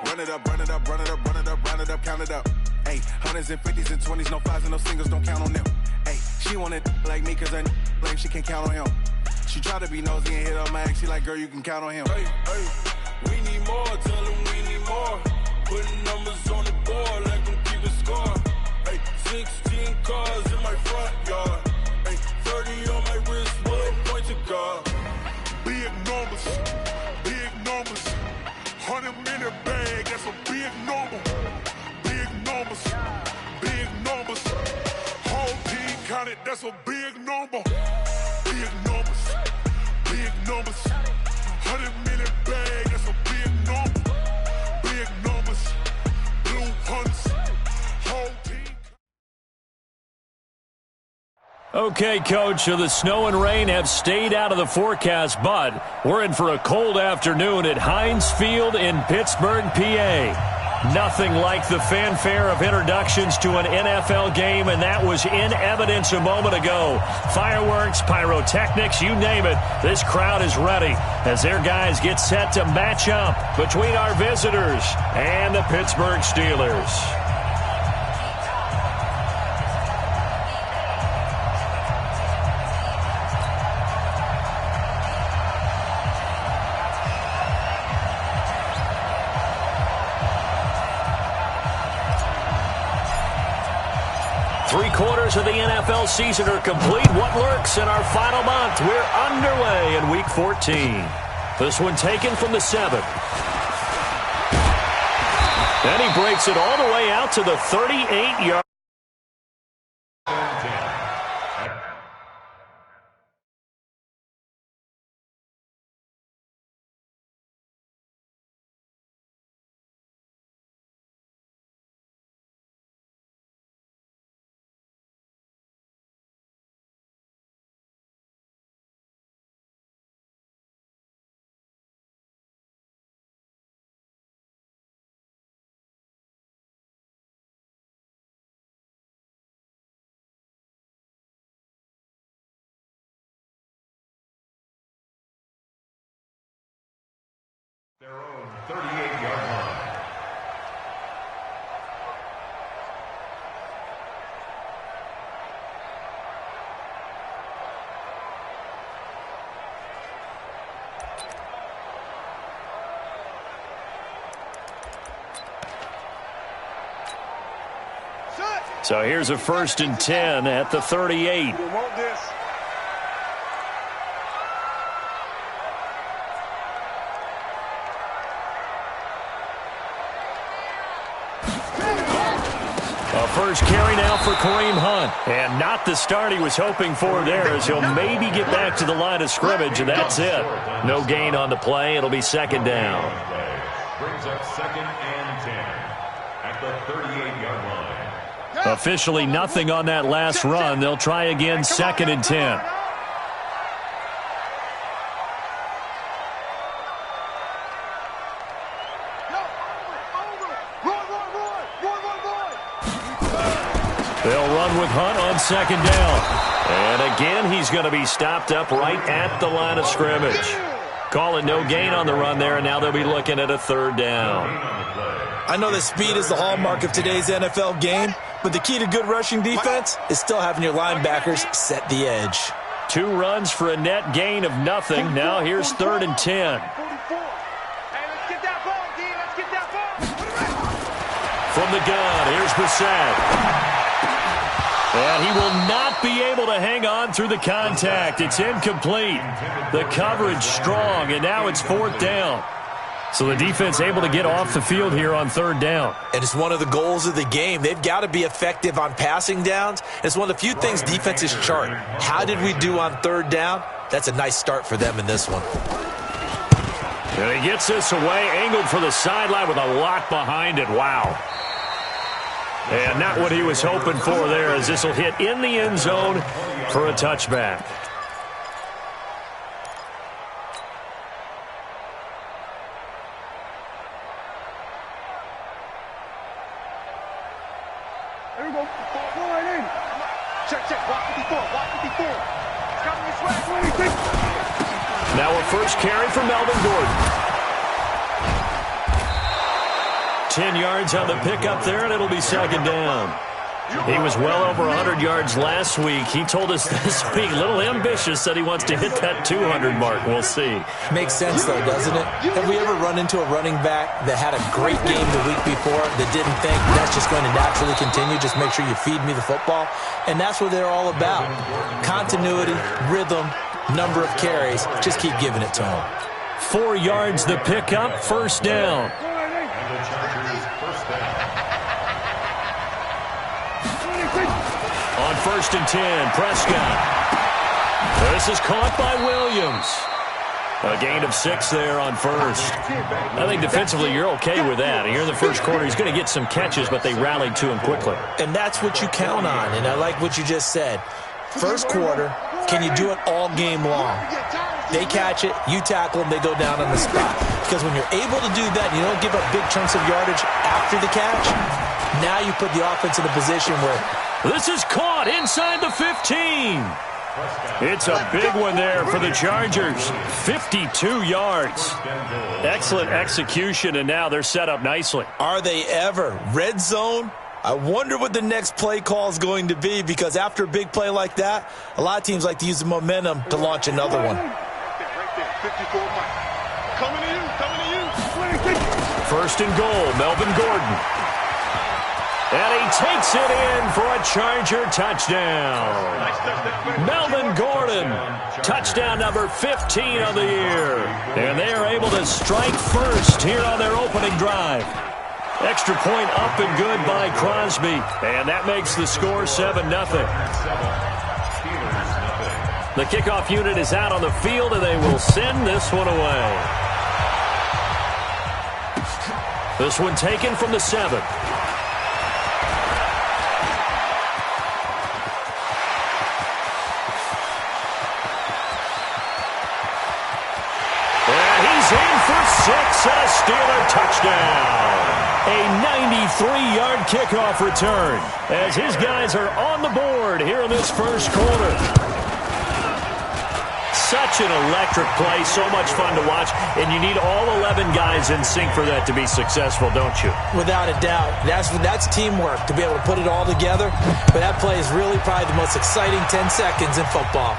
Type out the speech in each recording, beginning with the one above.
Run it up, run it up, run it up, run it up, run it up, count it up. Hey, hundreds and fifties and 20s, no fives and no singles, don't count on them. Hey, she want it like me cause I blame she can't count on him. She try to be nosy and hit on my ex, she like, girl, you can count on him. Hey, hey, we need more, tell them we need more. Putting numbers on the board, let them keep a score. Hey, 16 cars in my front yard. Hey, 30 on my wrist, one point to God. Big numbers, 100-minute bag, that's a big number. Big numbers, whole team counted, that's a big number. Big numbers, 100-minute bag, that's a big number. Big numbers, blue hunts, whole team. Okay, Coach, so the snow and rain have stayed out of the forecast, but we're in for a cold afternoon at Heinz Field in Pittsburgh, PA. Nothing like the fanfare of introductions to an NFL game, and that was in evidence a moment ago. Fireworks, pyrotechnics, you name it. This crowd is ready as their guys get set to match up between our visitors and the Pittsburgh Steelers. 3/4 of the NFL season are complete. What lurks in our final month? We're underway in Week 14. This one taken from the 7th. And he breaks it all the way out to the 38-yard. Their own 38-yard line. So here's a 1st and 10 at the 38. First carry now for Kareem Hunt. And not the start he was hoping for there, as he'll maybe get back to the line of scrimmage, and that's it. No gain on the play. It'll be 2nd down. Brings up 2nd and 10 at the 38-yard line. Officially nothing on that last run. They'll try again 2nd and 10. They'll run with Hunt on 2nd down. And again, he's going to be stopped up right at the line of scrimmage. Calling no gain on the run there, and now they'll be looking at a 3rd down. I know that speed is the hallmark of today's NFL game, but the key to good rushing defense is still having your linebackers set the edge. 2 runs for a net gain of nothing. Now here's 3rd and 10. From the gun, here's Brissett. And he will not be able to hang on through the contact. It's incomplete. The coverage strong, and now it's 4th down. So the defense able to get off the field here on 3rd down. And it's one of the goals of the game. They've got to be effective on passing downs. It's one of the few things defenses chart. How did we do on 3rd down? That's a nice start for them in this one. And he gets this away, angled for the sideline with a lot behind it. Wow. And not what he was hoping for there, as this will hit in the end zone for a touchback. There we go. Go right in. Check. Block 54. It's coming this way. Now a first carry for Melvin Gordon. 10 yards on the pickup there, and it'll be second down. He was well over 100 yards last week. He told us this week, a little ambitious, said he wants to hit that 200 mark. We'll see. Makes sense, though, doesn't it? Have we ever run into a running back that had a great game the week before that didn't think that's just going to naturally continue? Just make sure you feed me the football. And that's what they're all about. Continuity, rhythm, number of carries. Just keep giving it to him. 4 yards the pickup, first down. On 1st and 10, Prescott. This is caught by Williams. A gain of 6 there on first. I think defensively you're okay with that. Here in the first quarter, he's going to get some catches, but they rallied to him quickly. And that's what you count on, and I like what you just said. First quarter, can you do it all game long? They catch it, you tackle them, they go down on the spot. Because when you're able to do that and you don't give up big chunks of yardage after the catch, now you put the offense in a position where... This is caught inside the 15. It's a big one there for the Chargers. 52 yards. Excellent execution, and now they're set up nicely. Are they ever? Red zone? I wonder what the next play call is going to be, because after a big play like that, a lot of teams like to use the momentum to launch another one. First and goal, Melvin Gordon. And he takes it in for a Charger touchdown. Melvin Gordon, touchdown number 15 of the year. And they are able to strike first here on their opening drive. Extra point up and good by Crosby. And that makes the score 7-0. The kickoff unit is out on the field, and they will send this one away. This one taken from the 7. In for 6 and a Steeler touchdown. A 93-yard kickoff return as his guys are on the board here in this first quarter. Such an electric play, so much fun to watch, and you need all 11 guys in sync for that to be successful, don't you? Without a doubt. That's teamwork, to be able to put it all together. But that play is really probably the most exciting 10 seconds in football.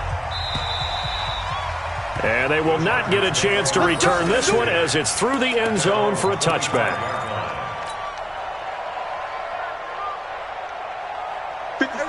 And they will not get a chance to return this one as it's through the end zone for a touchback.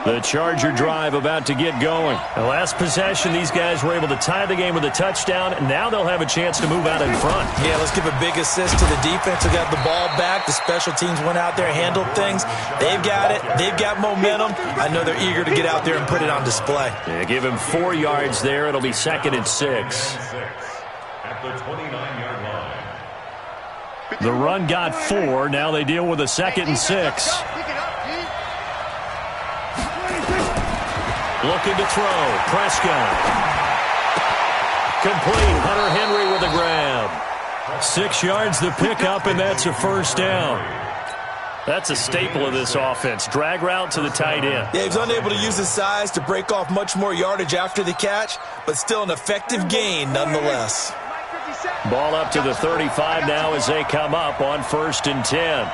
The Charger drive about to get going. The last possession, these guys were able to tie the game with a touchdown, and now they'll have a chance to move out in front. Yeah, let's give a big assist to the defense who got the ball back. The special teams went out there, handled things. They've got it. They've got momentum. I know they're eager to get out there and put it on display. Yeah, give him 4 yards there. It'll be 2nd and 6. At the 29-yard line. The run got 4. Now they deal with a 2nd and 6. Looking to throw. Prescott. Complete. Hunter Henry with a grab. 6 yards the pickup, and that's a first down. That's a staple of this offense. Drag route to the tight end. Yeah, he's unable to use his size to break off much more yardage after the catch, but still an effective gain nonetheless. Ball up to the 35 now as they come up on 1st and 10.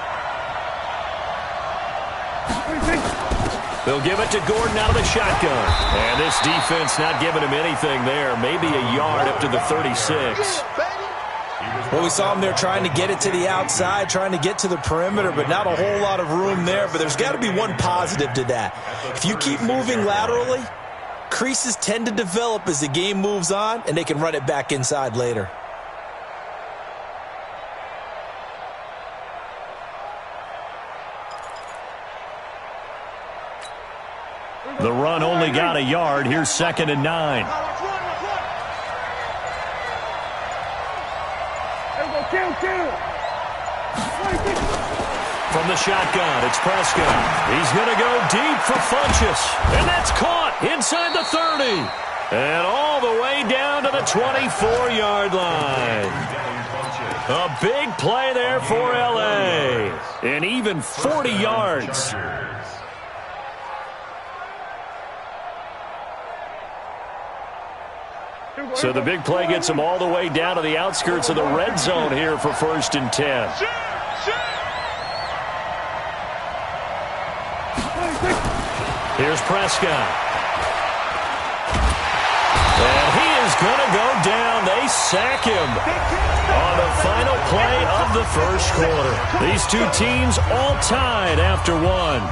They'll give it to Gordon out of the shotgun. And this defense not giving him anything there. Maybe a yard up to the 36. Well, we saw him there trying to get it to the outside, trying to get to the perimeter, but not a whole lot of room there. But there's got to be one positive to that. If you keep moving laterally, creases tend to develop as the game moves on, and they can run it back inside later. The run only got a yard. Here's 2nd and 9. From the shotgun, it's Prescott. He's going to go deep for Funchess. And that's caught inside the 30. And all the way down to the 24-yard line. A big play there for L.A. And even 40 yards. So the big play gets them all the way down to the outskirts of the red zone here for 1st and 10. Here's Prescott. And he is going to go down. They sack him on the final play of the first quarter. These two teams all tied after one.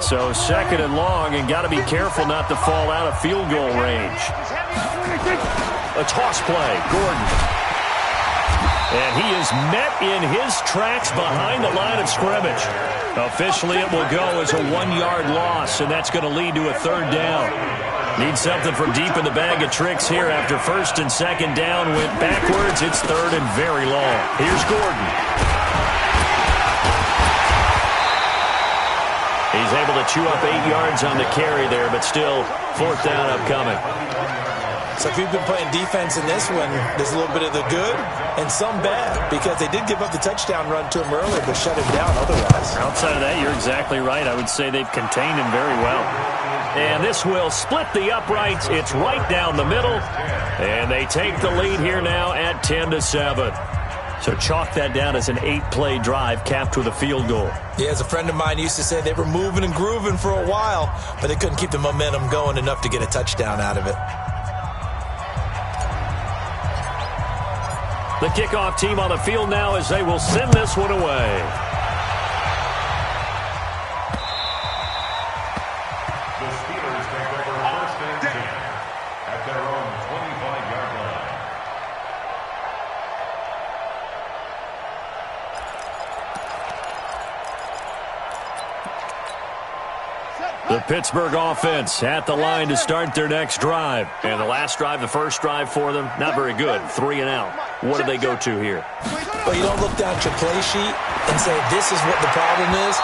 So second and long, and got to be careful not to fall out of field goal range. A toss play, Gordon. And he is met in his tracks behind the line of scrimmage. Officially, it will go as a 1-yard loss, and that's going to lead to a third down. Need something from deep in the bag of tricks here after first and second down went backwards. It's third and very long. Here's Gordon. He's able to chew up 8 yards on the carry there, but still fourth down upcoming. So if you've been playing defense in this one, there's a little bit of the good and some bad, because they did give up the touchdown run to him earlier, but shut him down otherwise. Outside of that, you're exactly right. I would say they've contained him very well. And this will split the uprights. It's right down the middle. And they take the lead here now at 10-7. So chalk that down as an 8-play drive capped with a field goal. Yeah, as a friend of mine used to say, they were moving and grooving for a while, but they couldn't keep the momentum going enough to get a touchdown out of it. The kickoff team on the field now as they will send this one away. The Steelers take over first and 10 at their own 25-yard line. The Pittsburgh offense at the line to start their next drive. And the last drive, the first drive for them, not very good. 3 and out. What do they go to here? Well, you don't look down at your play sheet and say, this is what the problem is.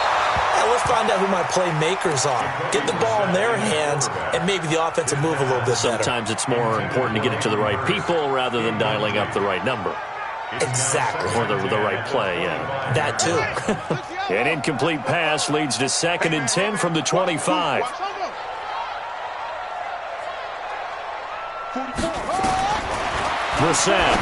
Let's find out who my playmakers are. Get the ball in their hands, and maybe the offense will move a little bit better. Sometimes it's more important to get it to the right people rather than dialing up the right number. Exactly. Or the right play, yeah. That too. An incomplete pass leads to 2nd and 10 from the 25. Brissett.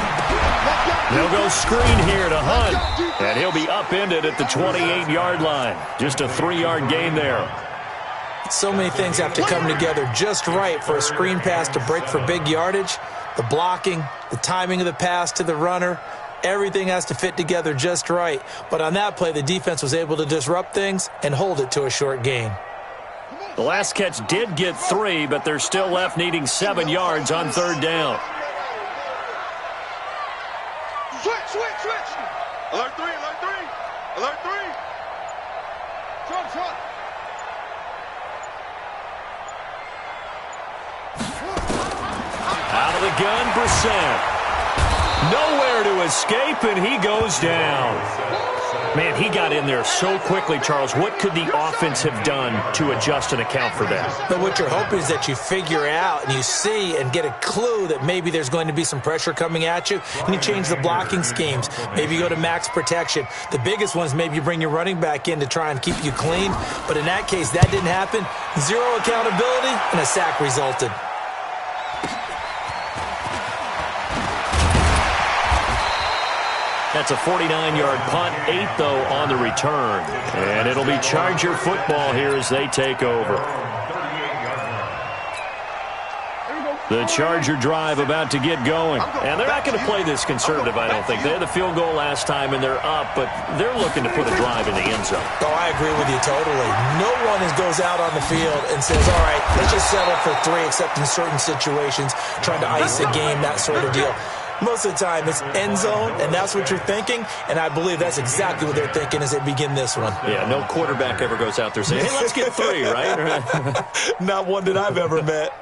They'll go screen here to Hunt. And he'll be upended at the 28-yard line. Just a 3-yard gain there. So many things have to come together just right for a screen pass to break for big yardage. The blocking, the timing of the pass to the runner, everything has to fit together just right. But on that play, the defense was able to disrupt things and hold it to a short gain. The last catch did get 3, but they're still left needing 7 yards on third down. Switch. Alert 3. Shot. Out of the gun, Brissett. Nowhere to escape, and he goes down. Man, he got in there so quickly, Charles. What could the offense have done to adjust and account for that? But what you're hoping is that you figure out and you see and get a clue that maybe there's going to be some pressure coming at you, and you change the blocking schemes. Maybe you go to max protection. The biggest one is maybe you bring your running back in to try and keep you clean. But in that case, that didn't happen. 0 accountability, and a sack resulted. That's a 49-yard punt, 8, though, on the return. And it'll be Charger football here as they take over. The Charger drive about to get going. And they're not going to play this conservative, I don't think. They had the field goal last time, and they're up, but they're looking to put a drive in the end zone. Oh, I agree with you totally. No one goes out on the field and says, all right, let's just settle for 3, except in certain situations, trying to ice a game, that sort of deal. Most of the time, it's end zone, and that's what you're thinking, and I believe that's exactly what they're thinking as they begin this one. Yeah, no quarterback ever goes out there saying, hey, let's get 3, right? Not one that I've ever met.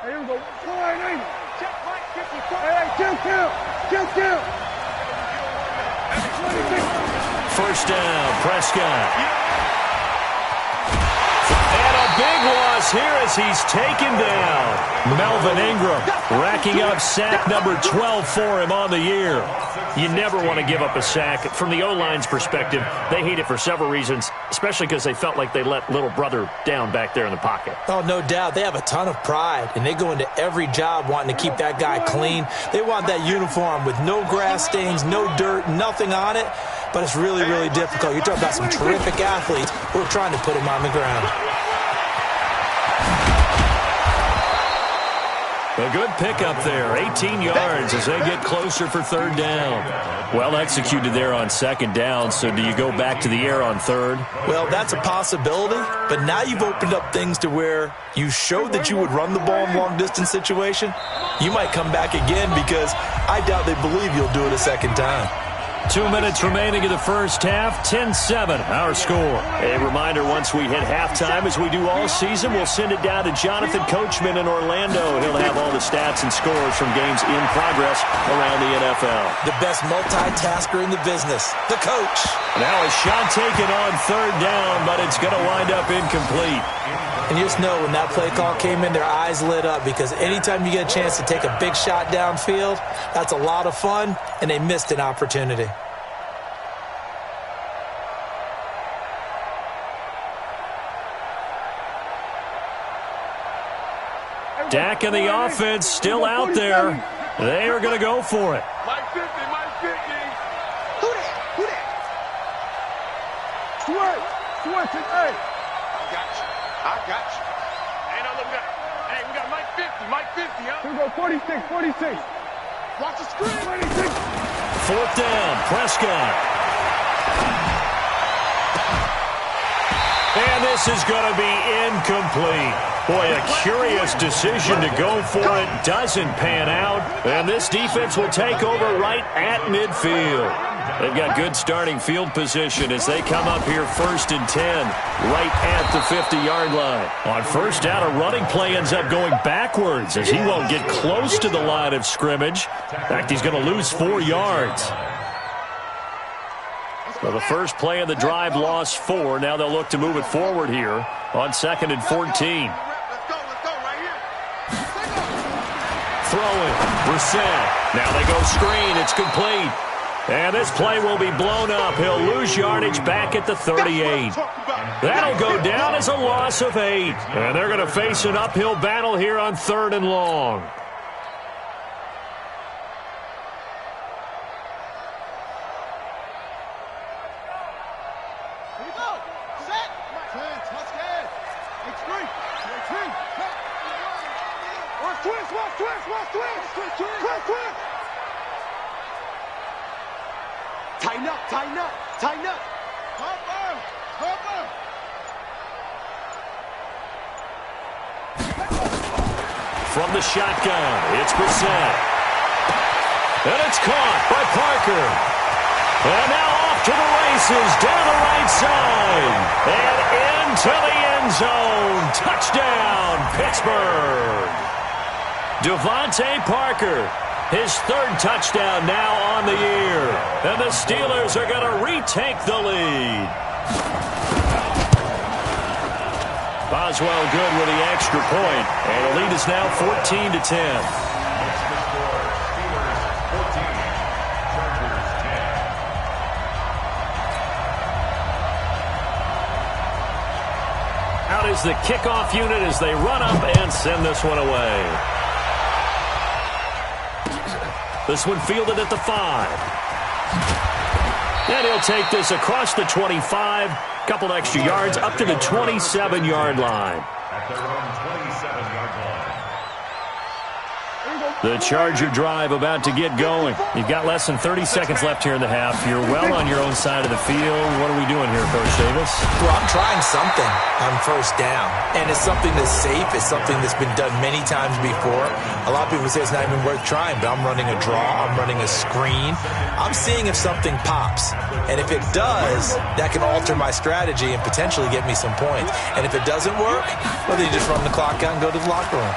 Here we go. Check right, 54. Hey, kill. First down, Prescott. And a big loss here as he's taken down. Melvin Ingram racking up sack number 12 for him on the year. You never want to give up a sack. From the O-line's perspective, they hate it for several reasons, especially because they felt like they let little brother down back there in the pocket. Oh, no doubt. They have a ton of pride, and they go into every job wanting to keep that guy clean. They want that uniform with no grass stains, no dirt, nothing on it. But it's really, really difficult. You're talking about some terrific athletes who are trying to put him on the ground. A good pickup there, 18 yards as they get closer for third down. Well executed there on second down, so do you go back to the air on third? Well, that's a possibility, but now you've opened up things to where you showed that you would run the ball in long-distance situation. You might come back again because I doubt they believe you'll do it a second time. 2 minutes remaining in the first half, 10-7, our score. A reminder, once we hit halftime, as we do all season, we'll send it down to Jonathan Coachman in Orlando. He'll have all the stats and scores from games in progress around the NFL. The best multitasker in the business, the coach. Now a shot taken on third down, but it's going to wind up incomplete. And you just know when that play call came in, their eyes lit up because anytime you get a chance to take a big shot downfield, that's a lot of fun, and they missed an opportunity. Dak and the offense still out there. They are going to go for it. Mike 50, Mike 50. Who that? Sweat, hey. I got you. Hey, no, look, we got Mike 50, huh? Here we go, 46. Watch the screen. 26. Fourth down, Prescott. And this is going to be incomplete. Boy, a curious decision to go for it. Doesn't pan out. And this defense will take over right at midfield. They've got good starting field position as they come up here 1st and 10, right at the 50-yard line. On first down, a running play ends up going backwards as he won't get close to the line of scrimmage. In fact, he's going to lose 4 yards. So the first play of the drive lost 4. Now they'll look to move it forward here on 2nd and 14. Throwing, Brissett. Now they go screen. It's complete. And this play will be blown up. He'll lose yardage back at the 38. That'll go down as a loss of 8. And they're going to face an uphill battle here on 3rd and long. Tighten up. From the shotgun, it's Brissett. And it's caught by Parker. And now off to the races, down the right side. And into the end zone. Touchdown, Pittsburgh. Devontae Parker. His 3rd touchdown now on the year. And the Steelers are going to retake the lead. Boswell good with the extra point. And the lead is now 14-10. Out is the kickoff unit as they run up and send this one away. This one fielded at the 5. And he'll take this across the 25. Couple extra yards up to the 27-yard line. At their own 27-yard line. The Charger drive about to get going. You've got less than 30 seconds left here in the half. You're well on your own side of the field. What are we doing here, Coach Davis? Well, I'm trying something on first down. And it's something that's safe. It's something that's been done many times before. A lot of people say it's not even worth trying, but I'm running a draw. I'm running a screen. I'm seeing if something pops. And if it does, that can alter my strategy and potentially get me some points. And if it doesn't work, well, then you just run the clock out and go to the locker room.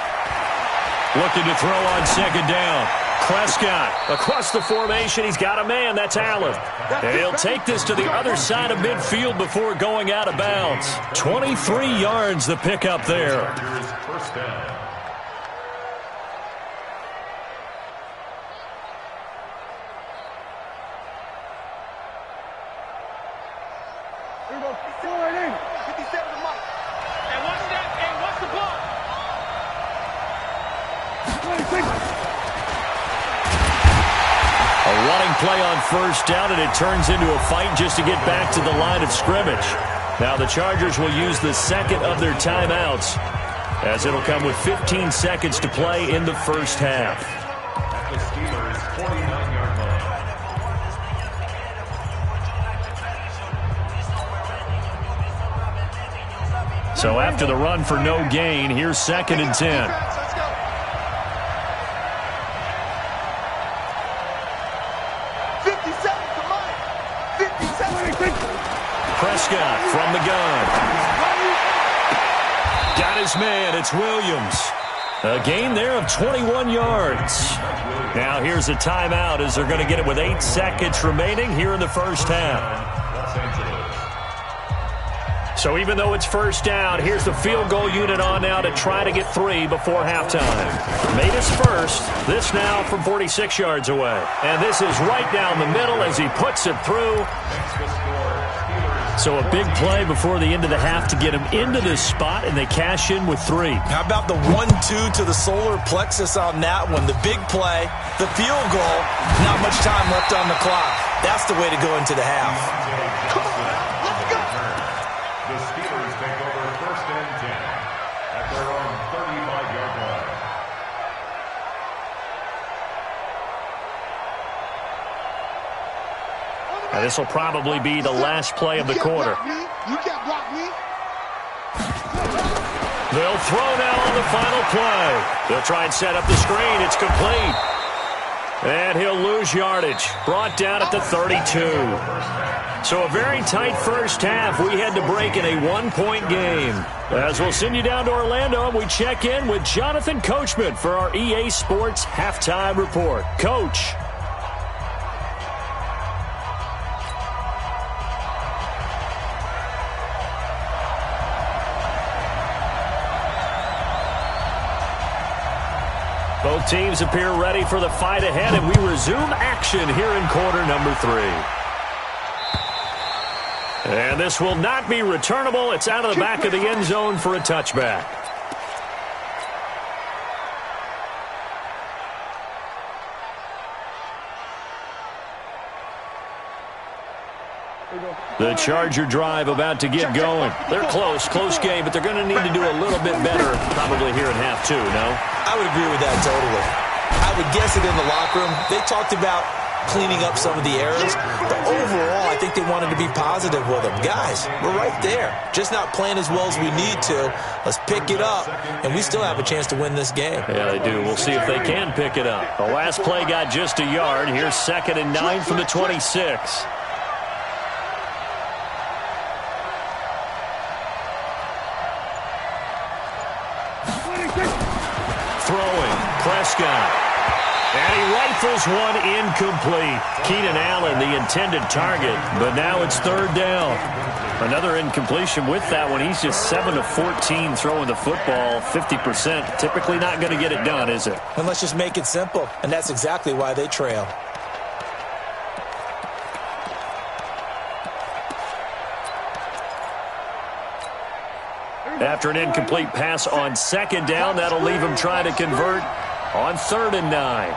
Looking to throw on second down. Prescott across the formation. He's got a man. That's Allen. And he'll take this to the other side of midfield before going out of bounds. 23 yards the pickup there. First down. Here we go. 57 to Mike. And what's that? And what's the block? 26. A running play on first down, and it turns into a fight just to get back to the line of scrimmage. Now the Chargers will use the second of their timeouts, as it'll come with 15 seconds to play in the first half. At the Steelers' 49-yard line. So after the run for no gain, here's 2nd and 10. Prescott from the gun. Got his man. It's Williams. A gain there of 21 yards. Now here's a timeout as they're going to get it with 8 seconds remaining here in the first half. So even though it's first down, here's the field goal unit on now to try to get 3 before halftime. Made his first. This now from 46 yards away. And this is right down the middle as he puts it through. So a big play before the end of the half to get him into this spot, and they cash in with 3. How about the 1-2 to the solar plexus on that one? The big play, the field goal, not much time left on the clock. That's the way to go into the half. Come on, let's go. The Steelers take over 1st and 10 at their own 35-yard line. Now this will probably be the last play of the quarter. You can't block me. They'll throw now on the final play. They'll try and set up the screen. It's complete. And he'll lose yardage. Brought down at the 32. So a very tight first half. We had to break in a 1-point game. As we'll send you down to Orlando, and we check in with Jonathan Coachman for our EA Sports Halftime Report. Coach. Both teams appear ready for the fight ahead, and we resume action here in quarter number 3. And this will not be returnable. It's out of the back of the end zone for a touchback. The Charger drive about to get going. They're close game, but they're going to need to do a little bit better probably here in half 2, no? I would agree with that totally. I would guess it in the locker room. They talked about cleaning up some of the errors, but overall, I think they wanted to be positive with them. Guys, we're right there. Just not playing as well as we need to. Let's pick it up, and we still have a chance to win this game. Yeah, they do. We'll see if they can pick it up. The last play got just a yard. Here's 2nd and 9 from the 26. Throwing, Prescott. And he rifles one incomplete. Keenan Allen, the intended target, but now it's 3rd down. Another incompletion with that one. He's just 7 of 14 throwing the football, 50%. Typically not going to get it done, is it? And let's just make it simple, and that's exactly why they trail. After an incomplete pass on 2nd down, that'll leave him trying to convert on 3rd and 9.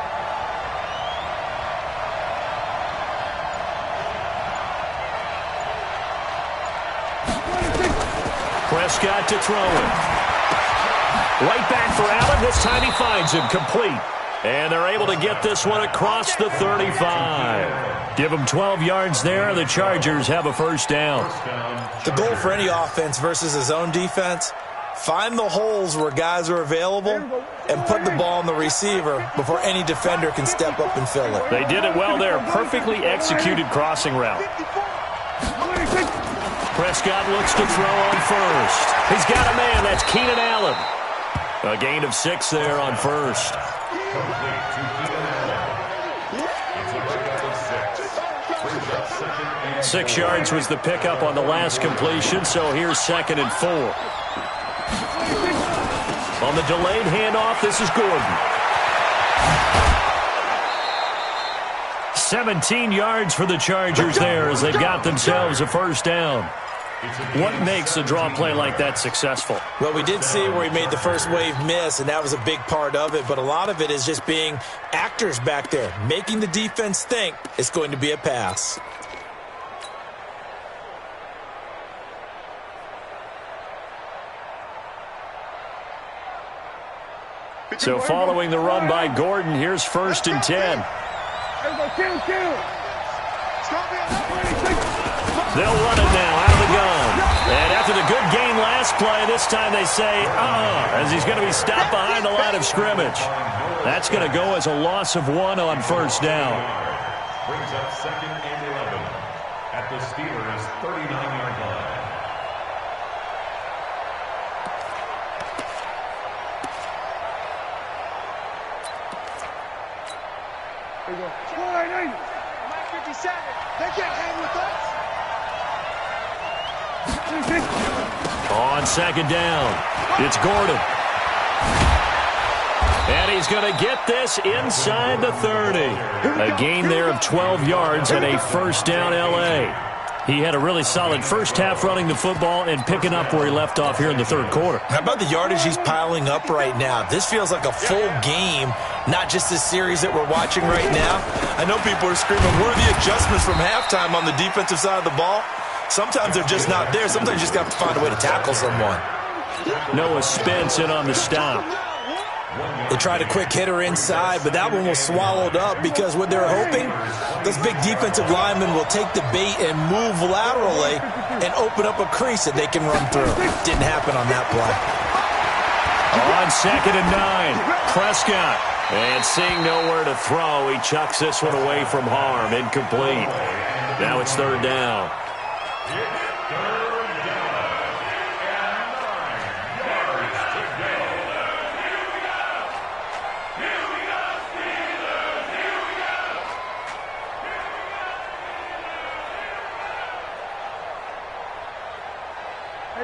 Prescott to throw him. Right back for Allen. This time he finds him complete. And they're able to get this one across the 35. Give them 12 yards there. The Chargers have a 1st down. The goal for any offense versus a zone defense, find the holes where guys are available and put the ball on the receiver before any defender can step up and fill it. They did it well there. Perfectly executed crossing route. Prescott looks to throw on 1st. He's got a man. That's Keenan Allen. A gain of 6 there on 1st. Complete to Keenan Allen. 6 yards was the pickup on the last completion, so here's 2nd and 4. On the delayed handoff, this is Gordon. 17 yards for the Chargers there as they've got themselves a first down. What makes a draw play like that successful? Well, we did see where he made the first wave miss, and that was a big part of it. But a lot of it is just being actors back there, making the defense think it's going to be a pass. So following the run by Gordon, here's 1st and 10. They'll run it now out of the gun. And after the good game last play, this time they say, as he's going to be stopped behind the line of scrimmage. That's going to go as a loss of 1 on 1st down. Brings up 2nd and 11 at the Steelers' 39-yard line. There you go. Mike 57. They can't hang with us. On 2nd down, it's Gordon. And he's going to get this inside the 30. A gain there of 12 yards and a first down L.A. He had a really solid first half running the football and picking up where he left off here in the 3rd quarter. How about the yardage he's piling up right now? This feels like a full game, not just this series that we're watching right now. I know people are screaming, where are the adjustments from halftime on the defensive side of the ball? Sometimes they're just not there. Sometimes you just have to find a way to tackle someone. Noah Spence in on the stop. They tried a quick hitter inside, but that one was swallowed up because what they're hoping, those big defensive linemen will take the bait and move laterally and open up a crease that they can run through. Didn't happen on that play. On 2nd and 9, Prescott. And seeing nowhere to throw, he chucks this one away from harm. Incomplete. Now it's 3rd down.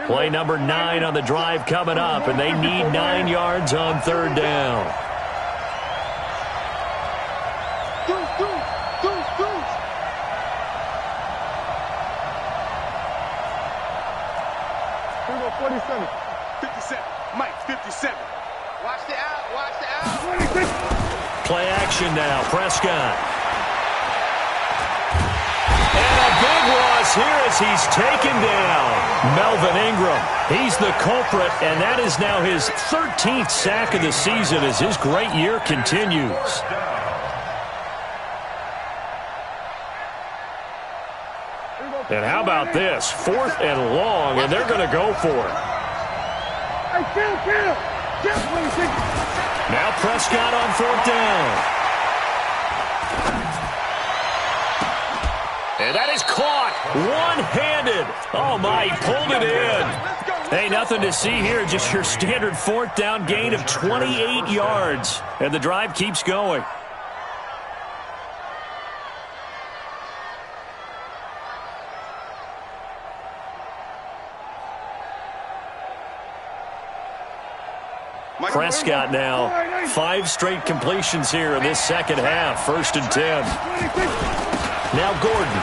Play number 9 on the drive coming up, and they need 9 yards on 3rd down. Here we go, 47. 57. Mike, 57. Watch the out, watch the out. 26. Play action now, Prescott. And a big loss here as he's taken down. Melvin Ingram, he's the culprit, and that is now his 13th sack of the season as his great year continues. And how about this? 4th and long, and they're going to go for it. Now Prescott on 4th down. And that is caught one-handed. Oh, my, he pulled it in. Hey, nothing to see here, just your standard 4th down gain of 28 yards. And the drive keeps going. Prescott now, 5 straight completions here in this 2nd half. 1st and 10. Now Gordon.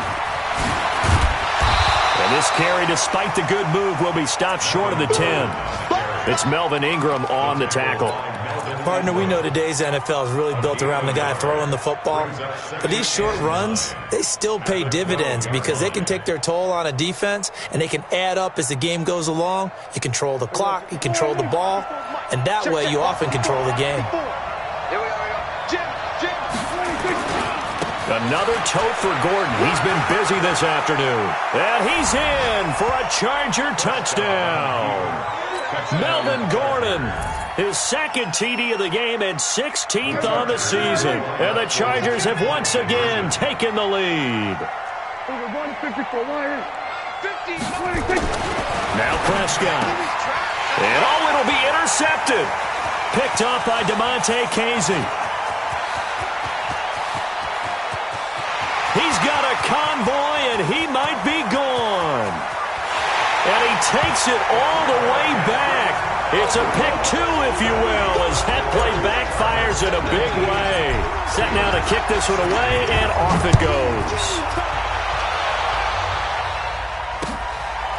And this carry, despite the good move, will be stopped short of the 10. It's Melvin Ingram on the tackle. Partner, we know today's NFL is really built around the guy throwing the football. But these short runs, they still pay dividends because they can take their toll on a defense and they can add up as the game goes along. You control the clock, you control the ball, and that way you often control the game. Another tote for Gordon. He's been busy this afternoon. And he's in for a Charger touchdown. Melvin Gordon, his 2nd TD of the game and 16th on the season. And the Chargers have once again taken the lead. Now Prescott. And it'll be intercepted. Picked off by DeMonte Casey. He's got a convoy, and he might be gone. And he takes it all the way back. It's a pick two, if you will, as that play backfires in a big way. Set now to kick this one away, and off it goes.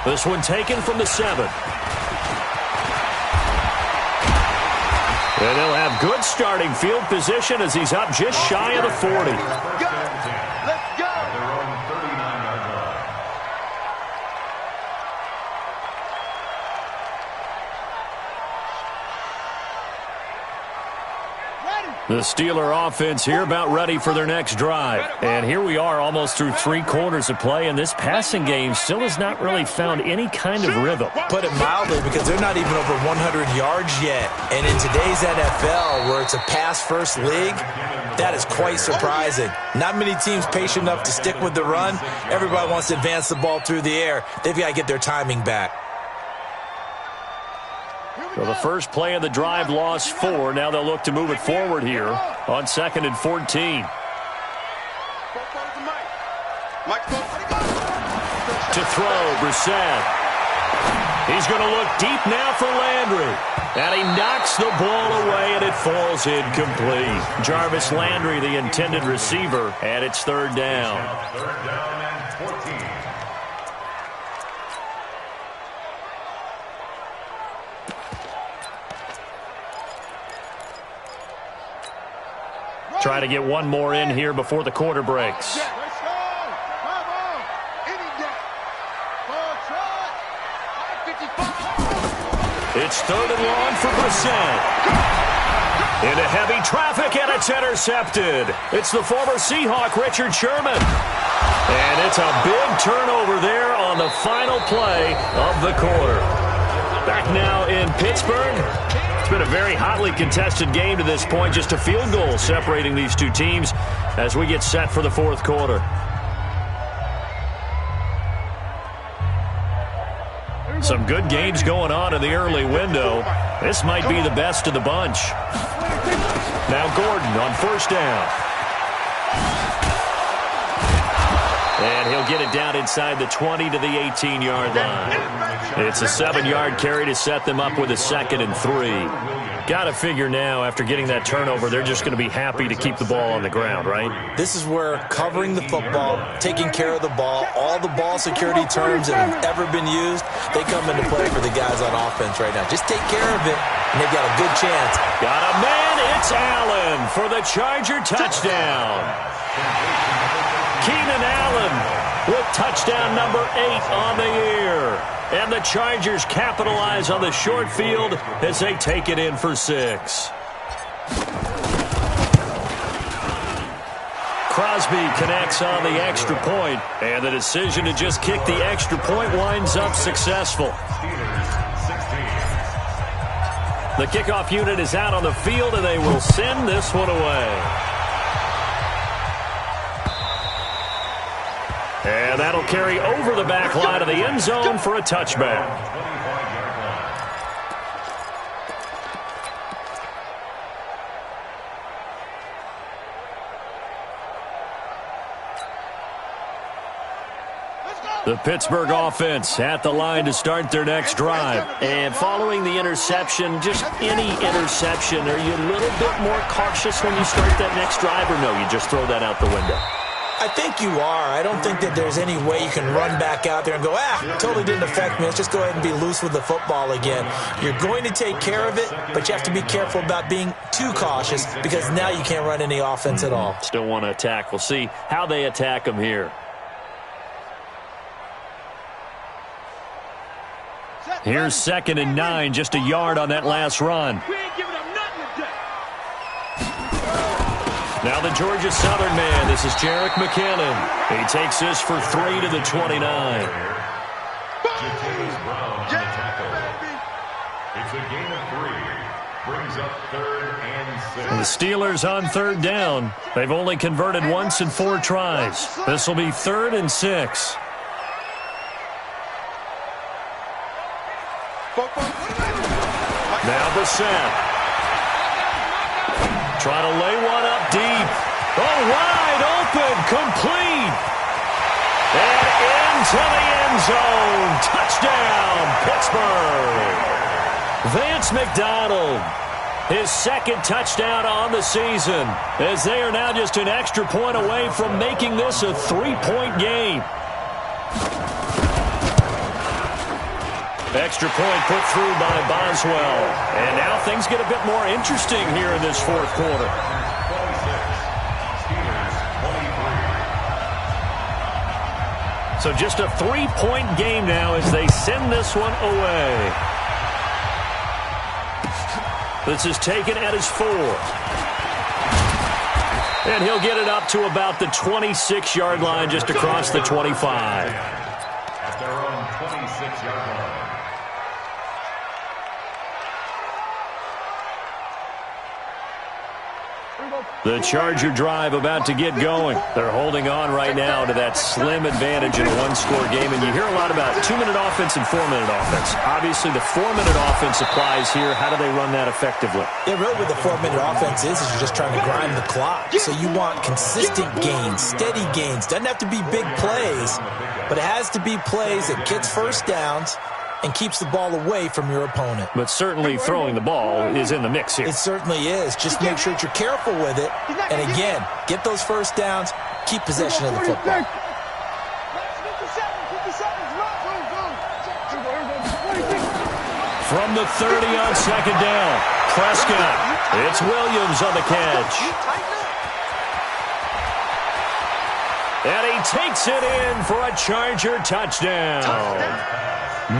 This one taken from the 7. And they'll have good starting field position as he's up just shy of the 40. Let's go. The Steeler offense here about ready for their next drive. And here we are almost through 3 quarters of play, and this passing game still has not really found any kind of rhythm. Put it mildly, because they're not even over 100 yards yet. And in today's NFL, where it's a pass-first league, that is quite surprising. Not many teams patient enough to stick with the run. Everybody wants to advance the ball through the air. They've got to get their timing back. So the first play of the drive lost 4. Now they'll look to move it forward here on 2nd and 14. To throw, Brissett. He's going to look deep now for Landry. And he knocks the ball away, and it falls incomplete. Jarvis Landry, the intended receiver, and it's 3rd down. 3rd down and 14. Try to get one more in here before the quarter breaks. Let's go. Come on. Any day. Full try. 55. It's 3rd and long for Brissett. Into heavy traffic, and it's intercepted. It's the former Seahawk, Richard Sherman. And it's a big turnover there on the final play of the quarter. Back now in Pittsburgh. It's been a very hotly contested game to this point. Just a field goal separating these two teams as we get set for the 4th quarter. Some good games going on in the early window. This might be the best of the bunch. Now Gordon on 1st down. And he'll get it down inside the 20 to the 18-yard line. It's a 7-yard carry to set them up with a 2nd and 3. Got to figure now, after getting that turnover, they're just going to be happy to keep the ball on the ground, right? This is where covering the football, taking care of the ball, all the ball security terms that have ever been used, they come into play for the guys on offense right now. Just take care of it, and they've got a good chance. Got a man, it's Allen for the Charger touchdown. Keenan Allen with touchdown number 8 on the year. And the Chargers capitalize on the short field as they take it in for 6. Crosby connects on the extra point, and the decision to just kick the extra point winds up successful. The kickoff unit is out on the field, and they will send this one away. And that'll carry over the back line of the end zone for a touchback. The Pittsburgh offense at the line to start their next drive. And following the interception, just any interception, are you a little bit more cautious when you start that next drive, or no, you just throw that out the window? I think you are. I don't think that there's any way you can run back out there and go, totally didn't affect me. Let's just go ahead and be loose with the football again. You're going to take care of it, but you have to be careful about being too cautious because now you can't run any offense at all. Still want to attack. We'll see how they attack them here. Here's 2nd and 9, just a yard on that last run. We ain't giving up nothing today. Now the Georgia Southern man, this is Jerick McKinnon. He takes this for 3 to the 29. Jatavis Brown on the tackle. It's a gain of 3. Brings up 3rd and 6. The Steelers on 3rd down. They've only converted once in 4 tries. This will be 3rd and 6. Now Brissett. Trying to lay one up deep. Oh, wide open, complete. to the end zone. Touchdown, Pittsburgh. Vance McDonald, his second touchdown on the season, as they are now just an extra point away from making this a 3-point game. Extra point put through by Boswell. And now things get a bit more interesting here in this fourth quarter. So just a 3-point game now as they send this one away. This is taken at his 4. And he'll get it up to about the 26-yard line, just across the 25. At their own 26-yard line. The Charger drive about to get going. They're holding on right now to that slim advantage in a one-score game. And you hear a lot about 2-minute offense and 4-minute offense. Obviously, the 4-minute offense applies here. How do they run that effectively? Yeah, really what the 4-minute offense is you're just trying to grind the clock. So you want consistent gains, steady gains. Doesn't have to be big plays, but it has to be plays that gets first downs and keeps the ball away from your opponent. But certainly throwing the ball is in the mix here. It certainly is. Just make sure that you're careful with it. And again, get those first downs, keep possession of the football. From the 30 on second down, Prescott. It's Williams on the catch. And he takes it in for a Charger touchdown.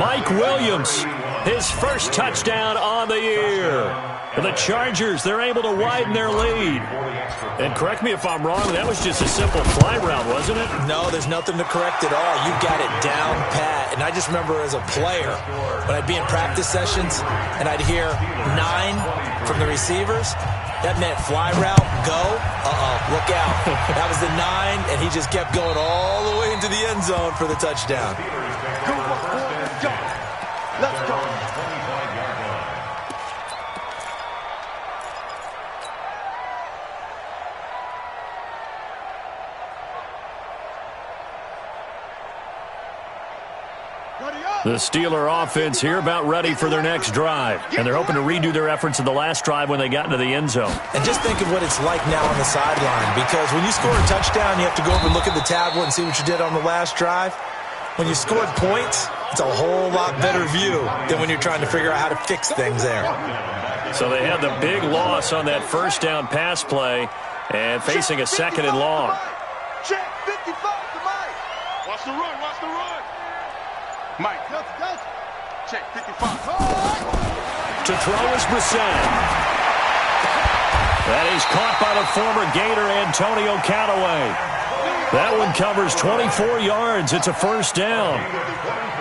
Mike Williams, his first touchdown on the year. And the Chargers, they're able to widen their lead. And correct me if I'm wrong, that was just a simple fly route, wasn't it? No, there's nothing to correct at all. You got it down pat. And I just remember as a player, when I'd be in practice sessions and I'd hear 9 from the receivers, that meant fly route, go, look out. That was the 9, and he just kept going all the way into the end zone for the touchdown. Let's go. The Steeler offense here about ready for their next drive. And they're hoping to redo their efforts in the last drive when they got into the end zone. And just think of what it's like now on the sideline, because when you score a touchdown, you have to go over and look at the tablet and see what you did on the last drive. When you scored points, it's a whole lot better view than when you're trying to figure out how to fix things there. So they had the big loss on that first down pass play and facing a second and long. Check 55 to Mike. Watch the run, watch the run. Mike, check 55. To throw is Brissett. That is caught by the former Gator Antonio Callaway. That one covers 24 yards. It's a first down.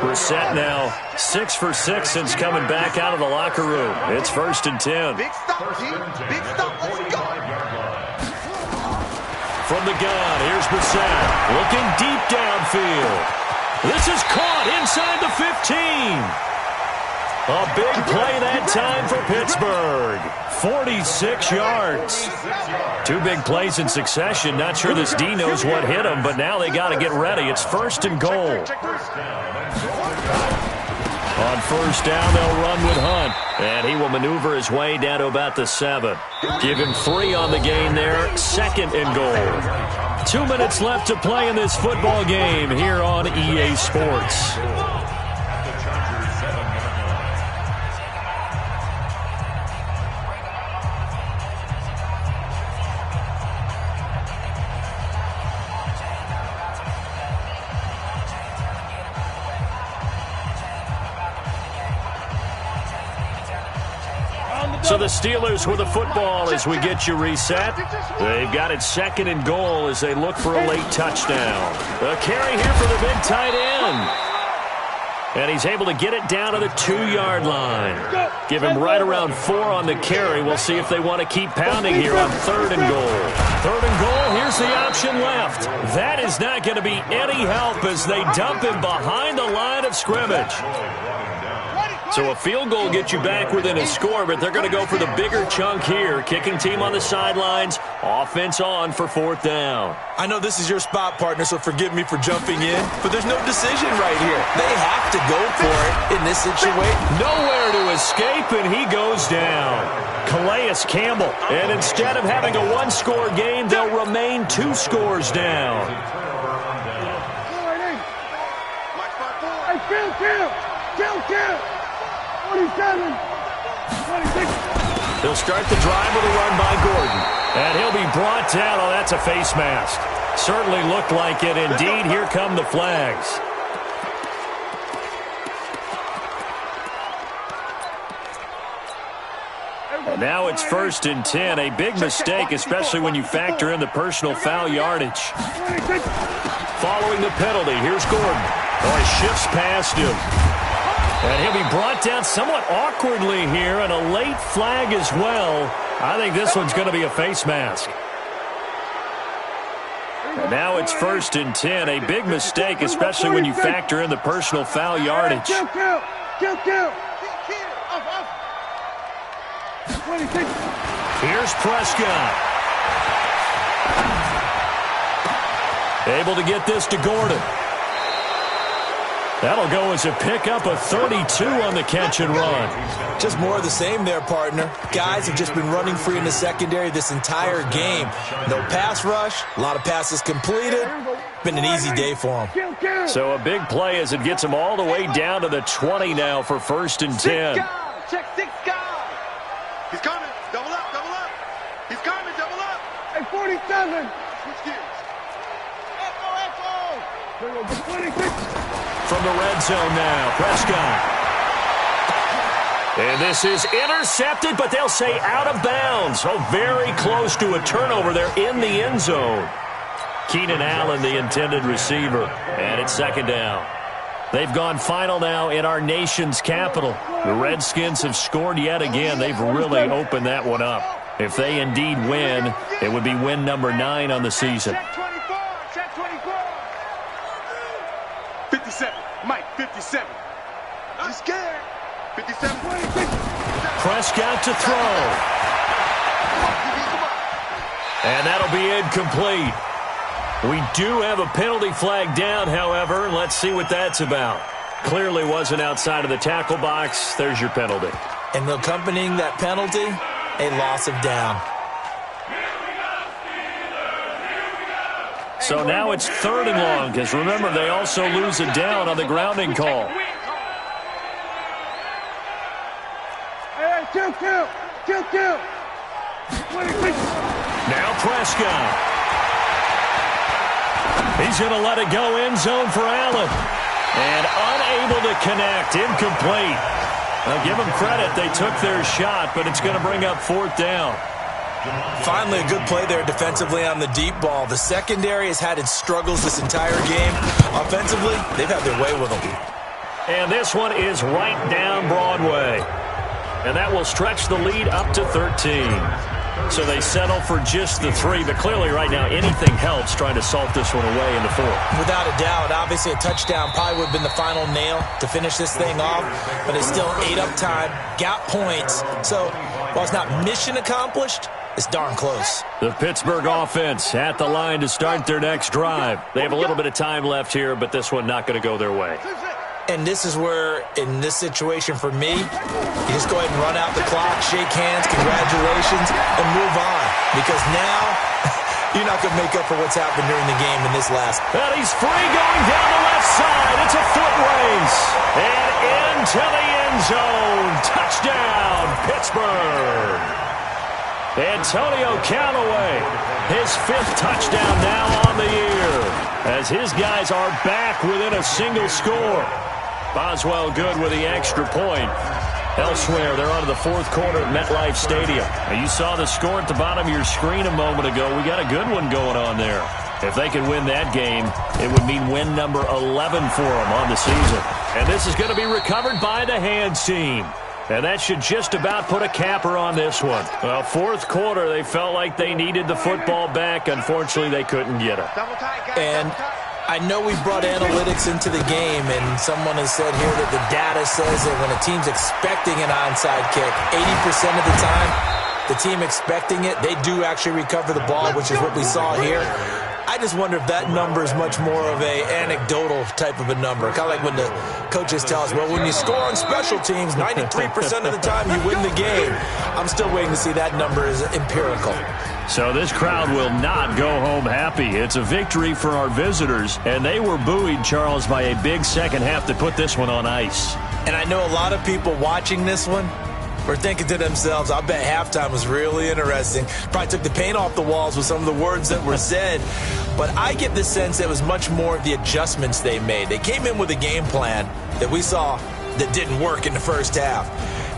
Brissett now 6 for 6 since coming back out of the locker room. It's 1st and 10. Big stop, G. Big stop, let's go. From the gun, here's Brissett looking deep downfield. This is caught inside the 15. A big play that time for Pittsburgh. 46 yards. 2 big plays in succession. Not sure this D knows what hit him, but now they got to get ready. It's 1st and goal. On first down, they'll run with Hunt. And he will maneuver his way down to about the 7. Give him 3 on the game there. 2nd and goal. 2 minutes left to play in this football game here on EA Sports. So the Steelers with the football as we get you reset. They've got it 2nd and goal as they look for a late touchdown. A carry here for the big tight end. And he's able to get it down to the 2-yard line. Give him right around 4 on the carry. We'll see if they want to keep pounding here on 3rd and goal. 3rd and goal, here's the option left. That is not going to be any help as they dump him behind the line of scrimmage. So a field goal gets you back within a score, but they're going to go for the bigger chunk here. Kicking team on the sidelines, offense on for 4th down. I know this is your spot, partner, so forgive me for jumping in, but there's no decision right here. They have to go for it in this situation. Nowhere to escape, and he goes down. Calais Campbell. And instead of having a 1-score game, they'll remain 2 scores down. Kill. 27. 26. He'll start the drive with a run by Gordon. And he'll be brought down. Oh, that's a face mask. Certainly looked like it. Indeed, here come the flags. And now it's 1st and 10. A big mistake, especially when you factor in the personal foul yardage. Following the penalty, here's Gordon. Oh, he shifts past him. And he'll be brought down somewhat awkwardly here, and a late flag as well. I think this one's going to be a face mask. And now it's 1st and 10. A big mistake, especially when you factor in the personal foul yardage. Kill. 26. Here's Prescott. Able to get this to Gordon. That'll go as a pickup of 32 on the catch and run. Just more of the same there, partner. Guys have just been running free in the secondary this entire game. No pass rush, a lot of passes completed. Been an easy day for them. So a big play as it gets them all the way down to the 20 now for 1st and 10. Check 6 guys. He's coming. Double up. He's coming. Double up. Hey, 47. Switch gears. Echo. 26. From the red zone now, Prescott. And this is intercepted, but they'll say out of bounds. Oh, very close to a turnover there in the end zone. Keenan Allen, the intended receiver. And it's 2nd down. They've gone final now in our nation's capital. The Redskins have scored yet again. They've really opened that one up. If they indeed win, it would be win number 9 on the season. Check 24. 57. Mike, 57. I'm scared. 57. 26. Prescott to throw. And that'll be incomplete. We do have a penalty flag down, however. Let's see what that's about. Clearly wasn't outside of the tackle box. There's your penalty. And accompanying that penalty, a loss of down. So now it's 3rd and long, because remember, they also lose a down on the grounding call. Hey, kill. 26. Now Prescott. He's going to let it go end zone for Allen. And unable to connect, incomplete. Now give them credit, they took their shot, but it's going to bring up 4th down. Finally, a good play there defensively on the deep ball. The secondary has had its struggles this entire game. Offensively, they've had their way with them. And this one is right down Broadway. And that will stretch the lead up to 13. So they settle for just the 3, but clearly right now anything helps trying to salt this one away in the 4th. Without a doubt, obviously a touchdown probably would have been the final nail to finish this thing off, but it's still ate up time, got points. So while it's not mission accomplished, it's darn close. The Pittsburgh offense at the line to start their next drive. They have a little bit of time left here, but this one not going to go their way. And this is where, in this situation for me, you just go ahead and run out the clock, shake hands, congratulations, and move on. Because now, you're not going to make up for what's happened during the game in this last. And he's free going down the left side. It's a foot race. And into the end zone. Touchdown, Pittsburgh. Antonio Callaway, his 5th touchdown now on the year, as his guys are back within a single score. Boswell good with the extra point. Elsewhere, they're on to the 4th quarter at MetLife Stadium. And you saw the score at the bottom of your screen a moment ago. We got a good one going on there. If they could win that game, it would mean win number 11 for them on the season. And this is going to be recovered by the hands team. And that should just about put a capper on this one. Well, 4th quarter, they felt like they needed the football back. Unfortunately, they couldn't get it. And I know we brought analytics into the game, and someone has said here that the data says that when a team's expecting an onside kick, 80% of the time, the team expecting it, they do actually recover the ball, which is what we saw here. I just wonder if that number is much more of a anecdotal type of a number. Kind of like when the coaches tell us, well, when you score on special teams, 93% of the time you win the game. I'm still waiting to see that number is empirical. So this crowd will not go home happy. It's a victory for our visitors, and they were buoyed, Charles, by a big second half that put this one on ice. And I know a lot of people watching this one were thinking to themselves, I bet halftime was really interesting. Probably took the paint off the walls with some of the words that were said. But I get the sense it was much more of the adjustments they made. They came in with a game plan that we saw that didn't work in the first half.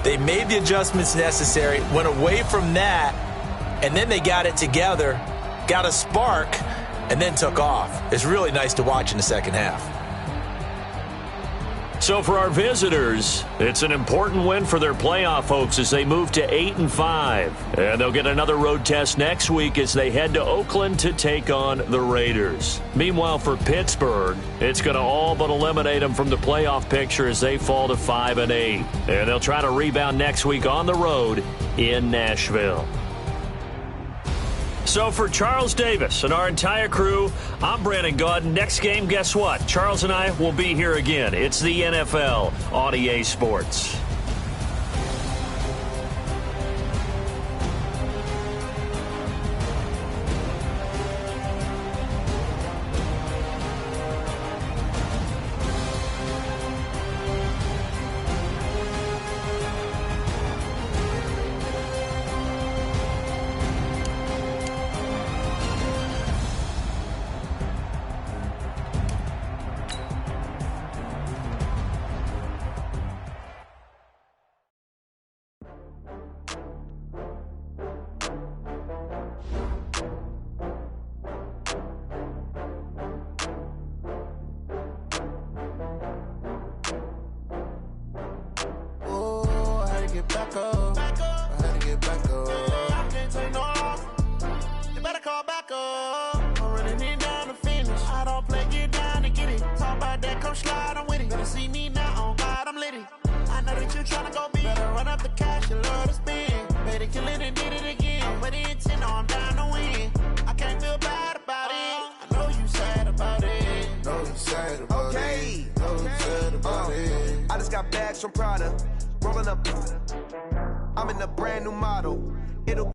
They made the adjustments necessary, went away from that, and then they got it together, got a spark, and then took off. It's really nice to watch in the second half. So for our visitors, it's an important win for their playoff hopes as they move to 8-5. And they'll get another road test next week as they head to Oakland to take on the Raiders. Meanwhile, for Pittsburgh, it's going to all but eliminate them from the playoff picture as they fall to 5-8. And they'll try to rebound next week on the road in Nashville. So for Charles Davis and our entire crew, I'm Brandon Gaudin. Next game, guess what? Charles and I will be here again. It's the NFL on EA Sports. From Prada, rolling up. I'm in a brand new model. It'll